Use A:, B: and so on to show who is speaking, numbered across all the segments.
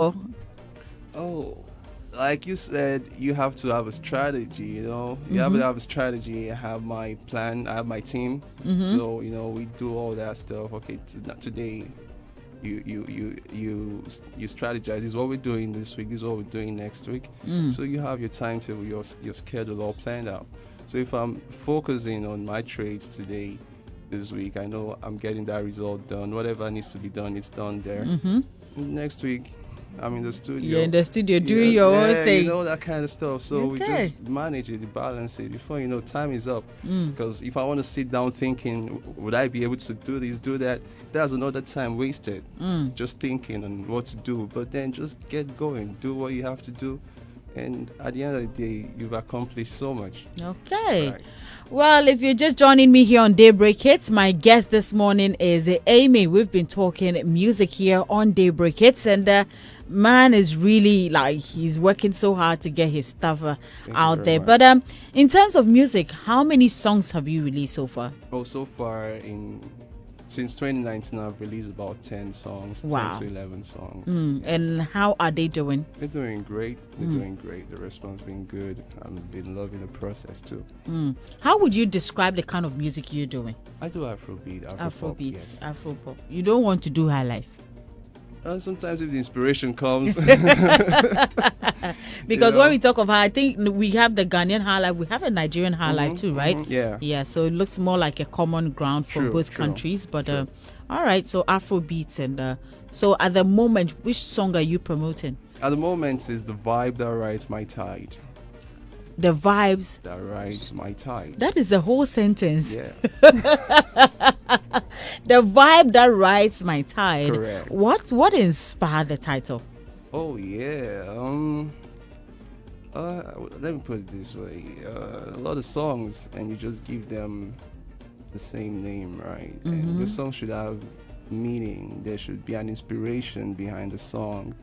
A: Oh,
B: Oh, like you said, you have to have a strategy, You have to
A: mm-hmm.
B: have a strategy. I have my plan, I have my team.
A: Mm-hmm.
B: So, we do all that stuff. Okay, today you strategize. This is what we're doing this week, this is what we're doing next week.
A: Mm.
B: So you have your timetable, your schedule all planned out. So if I'm focusing on my trades today, this week, I know I'm getting that result done. Whatever needs to be done, it's done there.
A: Mm-hmm.
B: Next week, I'm in the
A: You're in
B: studio.
A: the studio doing your own thing.
B: That kind of stuff. So we just
A: Okay.
B: manage it, balance it. Before you know, time is up.
A: Mm.
B: Because if I want to sit down thinking, would I be able to do this, do that? That's another time wasted.
A: Mm.
B: Just thinking on what to do. But then just get going, do what you have to do, and at the end of the day, you've accomplished so much.
A: Okay.
B: Right.
A: Well, if you're just joining me here on Daybreak Hits, my guest this morning is Emey. We've been talking music here on Daybreak Hits, and man is really like he's working so hard to get his stuff
B: Thank you
A: out
B: very
A: there.
B: much.
A: But in terms of music, how many songs have you released so far?
B: Oh, so far since 2019, I've released about 10 songs, 10
A: Wow.
B: to 11 songs.
A: And how are they doing?
B: They're doing great. They're doing great. The response been good. I've been loving the process too.
A: How would you describe the kind of music you're doing?
B: I do Afrobeat, Afropop,
A: Afrobeats,
B: yes.
A: Afropop. You don't want to do high life.
B: Sometimes if the inspiration comes,
A: Because when we talk of, I think we have the Ghanaian high life, we have a Nigerian high life too, right?
B: Yeah.
A: Yeah, so it looks more like a common ground for
B: True,
A: both
B: true,
A: countries. But
B: true.
A: all right, so Afro beats and so at the moment, which song are you promoting?
B: At the moment, is the vibe that rides my tide.
A: The vibes.
B: That rides my tide.
A: That is the whole sentence.
B: Yeah,
A: The vibe that rides my tide.
B: correct.
A: What inspired the title?
B: Oh yeah. Let me put it this way. A lot of songs, and you just give them the same name, right? And your song should have meaning. There should be an inspiration behind the song.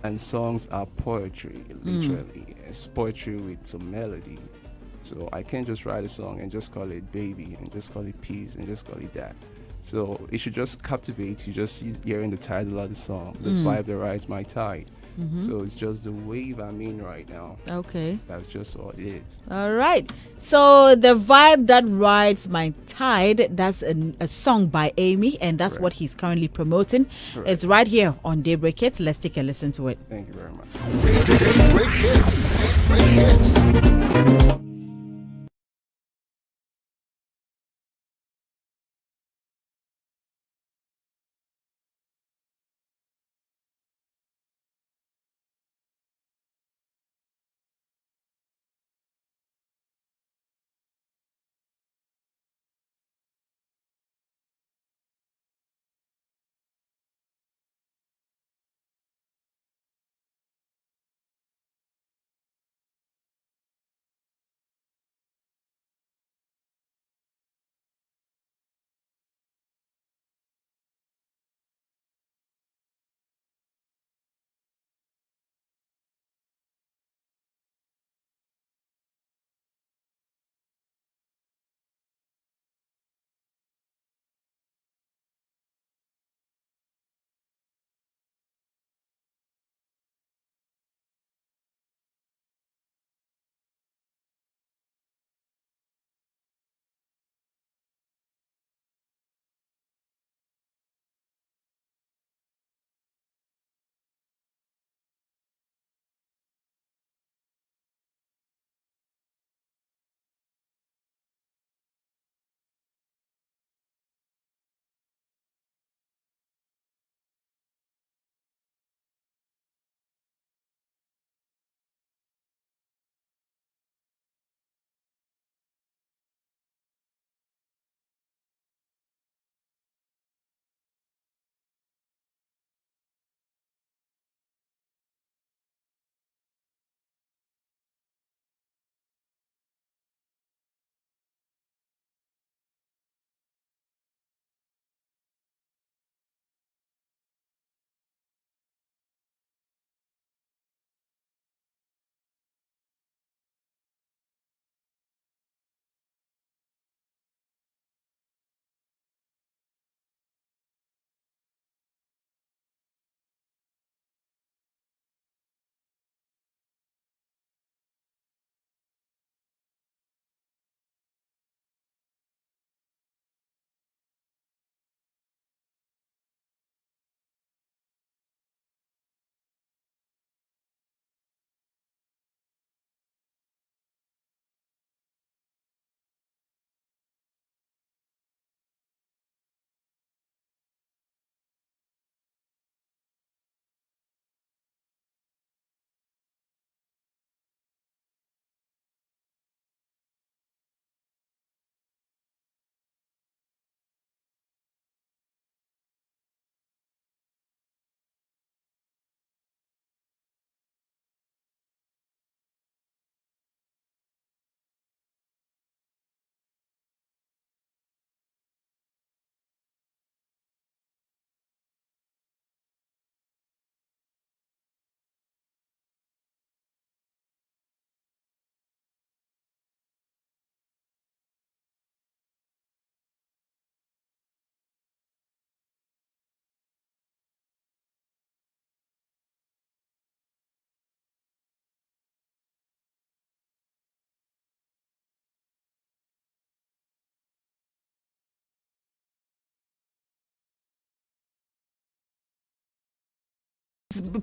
B: And songs are poetry, literally. It's poetry with some melody. So I can't just write a song and just call it baby and just call it peace and just call it that. So it should just captivate you just hearing the title of the song, the vibe that rides my tide. So it's just the wave I'm in right now.
A: Okay.
B: That's just all it is.
A: All right. So the vibe that rides my tide, that's a song by Emey, and that's
B: Correct.
A: what he's currently promoting.
B: Correct.
A: It's right here on Daybreak Hits. Let's take a listen to it.
B: Thank you very much.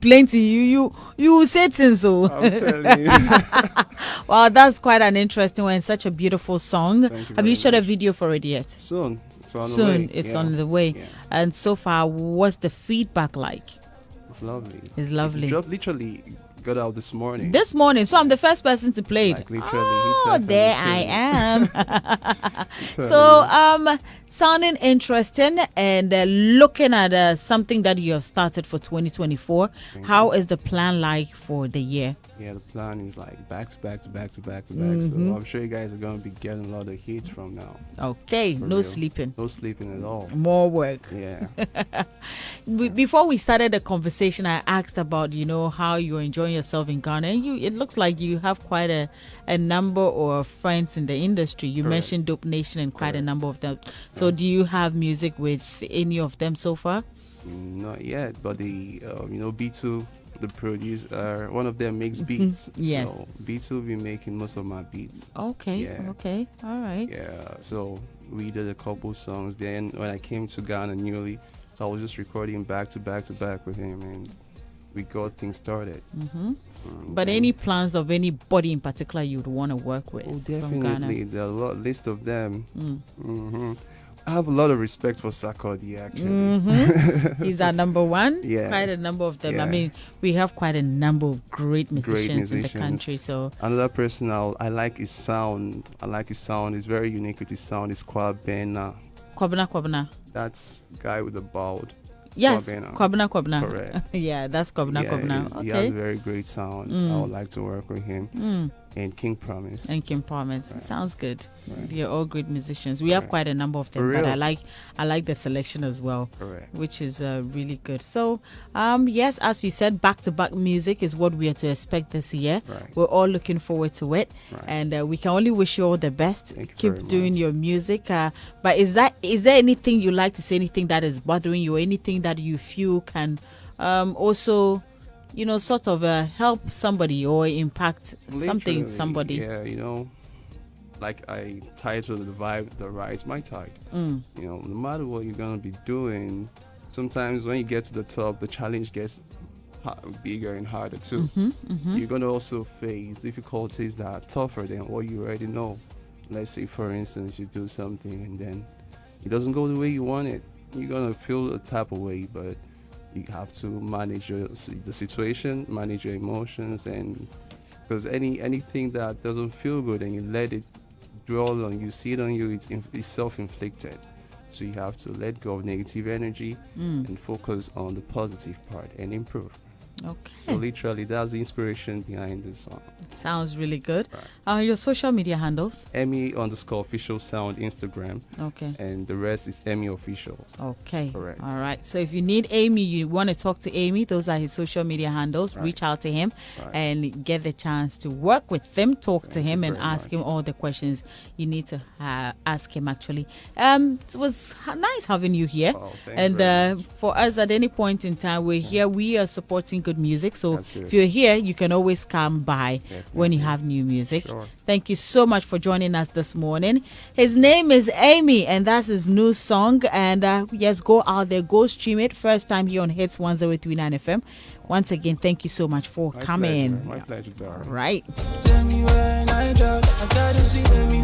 A: plenty. You say things so.
B: I'm telling you.
A: Wow, that's quite an interesting one. Such a beautiful song.
B: Thank you
A: Have you
B: very
A: shot a
B: much.
A: video for it yet?
B: Soon. It's on the
A: Soon,
B: way.
A: it's
B: Yeah.
A: on the way.
B: Yeah.
A: And so far, what's the feedback like?
B: It's lovely.
A: It's lovely.
B: It just literally got out this morning.
A: This morning, so I'm the first person to play it.
B: Like literally,
A: Oh,
B: Hitz FM
A: there
B: is
A: I
B: killing
A: am. So, sounding interesting and looking at something that you have started for 2024. How is the plan like for the year?
B: Yeah, the plan is like back to back to back to back to back.
A: Mhm.
B: So I'm sure you guys are gonna be getting a lot of hits from now.
A: Okay,
B: For
A: no
B: real.
A: sleeping,
B: No sleeping at all.
A: more work.
B: Yeah.
A: Before we started the conversation, I asked about how you're enjoying yourself in Ghana. It looks like you have quite a number of friends in the industry. You
B: Correct.
A: mentioned Dope Nation and quite a
B: Correct.
A: number of them. So do you have music with any of them so far?
B: Not yet, but the B2, the producer, one of them makes beats.
A: Yes.
B: So B2 will be making most of my beats.
A: Okay.
B: Yeah.
A: Okay. All right.
B: Yeah. So we did a couple songs. Then when I came to Ghana newly, so I was just recording back to back to back with him, and we got things started.
A: Mm-hmm.
B: Mm,
A: But
B: and-
A: any plans of anybody in particular you'd want to work with?
B: Oh,
A: from Ghana?
B: definitely. There are a list of them.
A: Mm.
B: Hmm I have a lot of respect for Sarkodie, actually.
A: Mm-hmm. He's our number one.
B: Yes.
A: Quite a number of them. I
B: Yeah.
A: mean, we have quite a number of great musicians in the
B: musicians.
A: country. So
B: Another person I like his sound. I like his sound. He's very unique with his sound. It's Kwabena.
A: Kwabena.
B: That's guy with the bald.
A: Yes,
B: Kwabena.
A: Kwabena.
B: Correct.
A: Yeah, that's Kwabena.
B: He has a
A: Okay.
B: very great sound.
A: Mm.
B: I would like to work with him.
A: Mm.
B: And King Promise.
A: And Kim Promise.
B: Right.
A: Sounds good.
B: Right.
A: They're all great musicians. We have
B: Correct.
A: quite a number of them,
B: For
A: but
B: real.
A: I like the selection as well,
B: Correct.
A: which is really good. So, yes, as you said, back-to-back music is what we are to expect this year.
B: Right.
A: We're all looking forward to it,
B: Right.
A: and we can only wish you all the best.
B: Thank you
A: Keep
B: very
A: doing
B: much.
A: your music. But is there anything you like to say? Anything that is bothering you? Or anything that you feel can also, sort of help somebody or impact something
B: Literally,
A: somebody?
B: Yeah, like I titled the vibe, the ride's my tide.
A: Mm.
B: No matter what you're gonna be doing, sometimes when you get to the top, the challenge gets bigger and harder too. You're gonna also face difficulties that are tougher than what you already know. Let's say, for instance, you do something and then it doesn't go the way you want it. You're gonna feel a type of way, but you have to manage the situation, manage your emotions, and because anything that doesn't feel good and you let it dwell on you, see it on you, it's self-inflicted. So you have to let go of negative energy and focus on the positive part and improve.
A: Okay.
B: So literally, that's the inspiration behind this song.
A: Sounds really good.
B: Right.
A: Your social media handles?
B: Emey_official sound Instagram,
A: Okay.
B: and the rest is Emey official.
A: Okay.
B: Correct.
A: All right. So if you need Amy, you want to talk to Amy, those are his social media handles.
B: Right.
A: Reach out to him
B: Right.
A: and get the chance to work with him, talk to
B: Thank
A: him,
B: you
A: and
B: very
A: ask
B: much.
A: him all the questions you need to ask him, actually. It was nice having you here.
B: Oh, thank you
A: And
B: very much.
A: for us, at any point in time, we're here. We are supporting good music. So
B: That's good.
A: if you're here, you can always come by when you
B: Definitely.
A: have new music.
B: Sure.
A: Thank you so much for joining us this morning. His name is Emey, and that's his new song. And yes, go out there, go stream it. First time here on Hitz 1039 FM. Once again, thank you so much for
B: My
A: coming.
B: pleasure. My pleasure, darling.
A: Right.
C: Tell me when I drop, I gotta see, let me